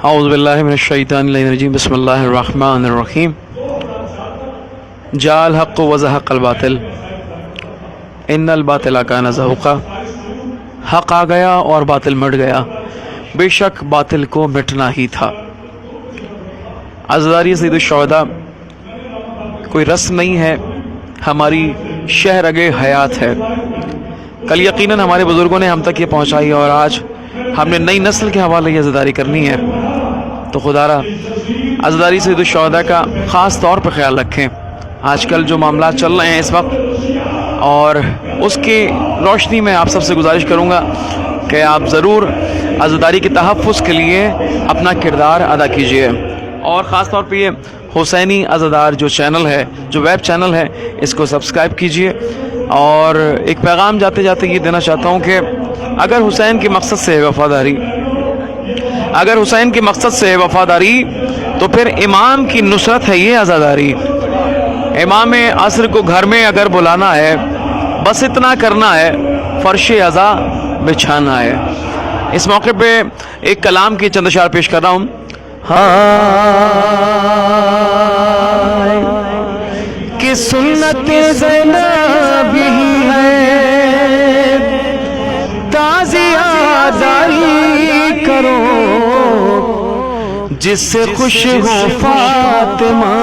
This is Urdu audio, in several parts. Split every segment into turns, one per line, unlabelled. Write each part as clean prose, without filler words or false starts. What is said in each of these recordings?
اعوذ باللہ من الشیطان الرجیم بسم اللہ الرحمن الرحیم جاء الحق وزهق الباطل ان الباطل کان زہوقا، حق آ گیا اور باطل مٹ گیا، بے شک باطل کو مٹنا ہی تھا۔ عزاداری سید الشہداء کوئی رسم نہیں ہے، ہماری شہرگ حیات ہے۔ کل یقیناً ہمارے بزرگوں نے ہم تک یہ پہنچائی اور آج ہم نے نئی نسل کے حوالے یہ عزاداری کرنی ہے، تو خدا را عزاداری سید الشہداء کا خاص طور پر خیال رکھیں۔ آج کل جو معاملات چل رہے ہیں اس وقت، اور اس کی روشنی میں آپ سب سے گزارش کروں گا کہ آپ ضرور عزاداری کے تحفظ کے لیے اپنا کردار ادا کیجیے، اور خاص طور پہ یہ حسینی عزادار جو چینل ہے، جو ویب چینل ہے، اس کو سبسکرائب کیجیے۔ اور ایک پیغام جاتے جاتے یہ دینا چاہتا ہوں کہ اگر حسین کے مقصد سے وفاداری تو پھر امام کی نصرت ہے یہ عزاداری۔ امام عصر کو گھر میں اگر بلانا ہے، بس اتنا کرنا ہے، فرش عزا بچھانا ہے۔ اس موقع پہ ایک کلام کی چند اشعار پیش کر رہا ہوں۔ کہ سنت زینب ہی ہے، تازیہ داری کرو، جس سے خوش ہو فاطمہ،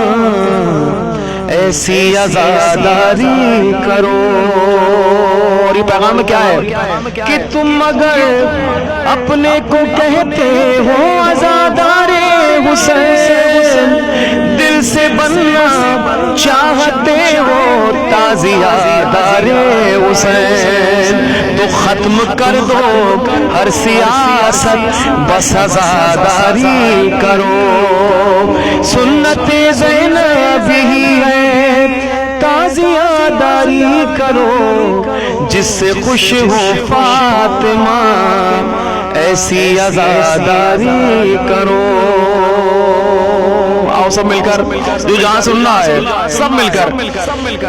ایسی عزاداری کرو۔ اور یہ پیغام کیا ہے کہ تم اگر اپنے کو کہتے ہو عزادار حسین، دل سے بننا چاہتے ہو تازیادار حسین، تو ختم کر دو ہر سیاست، بس عزاداری کرو۔ سنت زینب ہی ہے، تازیاداری کرو، جس سے خوش ہو فاطمہ، ایسی عزاداری کرو۔ آؤ سب مل کر، جو جہاں سننا ہے سب مل کر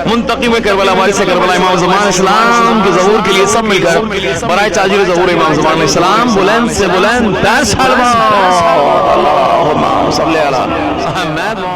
منتقم کربلا وارث کربلا امام زمان اسلام کے ظہور کے لیے سب مل کر برائے تاجر ظہور امام زمان اسلام بلند سے بلند 10 اللہم صلی علی محمد۔